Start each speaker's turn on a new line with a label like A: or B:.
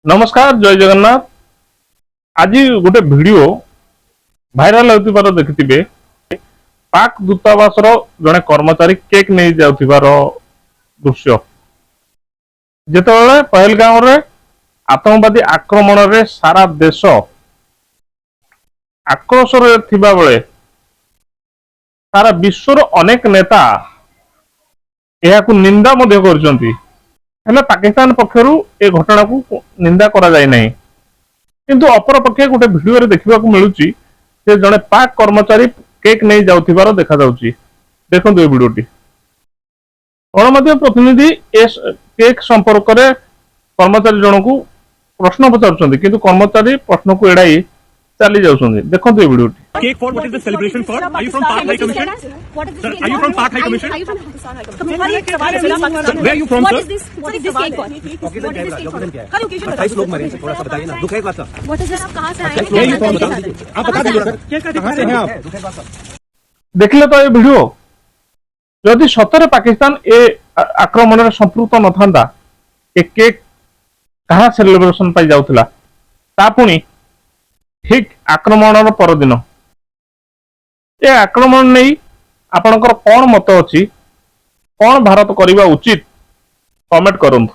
A: नमस्कार जय जगन्नाथ। आज गोटे वीडियो भाइराल होतिबार देखिथिबे। पाक दूतावास जड़े कर्मचारी केक नहीं जाउथिबार दृश्य। जेतेबेले पहलगाम रे आतंकवादी आक्रमण रे सारा देश आक्रोश रे थिबा बेले सारा विश्वर अनेक नेता एहाकु निंदा मध्य करजंती। हेले पाकिस्तान पक्षरु ए घटना को निंदा करा जाय नहीं, किंतु अपर पक्षे गोटे वीडियो रे देखिबा को मिलुची जे जने पाक कर्मचारी केक नहीं जाउथिबार देखा जाउची। देखंतु ए वीडियोटी। गणमाध्यम प्रतिनिधि ए केक संपर्क रे कर्मचारी जनकू प्रश्न पचारुचंती, किंतु कर्मचारी प्रश्न को एड़ाई चली जाउछंती। देखंतु ए वीडियोटी।
B: Cake for what is the celebration for? Are you from Pak High Commission? Sir, are you from Pak High Commission? Where are you from, sir?
C: What is this cake for?
B: Occasion क्या है? Occasion क्या है?
C: हर occasion
B: 28 लोग मरे हैं, थोड़ा सा बताइए ना। दुख है इस बात का?
C: What is this? आप कहाँ से आए
B: Where are you from? बता
C: हैं?
B: दीजिए। आप बता दीजिए सर। कहाँ से हैं आप? दुख है इस बात का?
A: देखले तो ये वीडियो जदि सतरे पाकिस्तान ए आक्रमण रे संपृक्त नथांदा ए केक कहाँ सेलिब्रेशन पाई जाउथला ता पुनी ठीक आक्रमण परदिन ए आक्रमण नहीं आपणकर कौन मत अच्छी, कौन भारत करवा उचित कमेंट करंतु।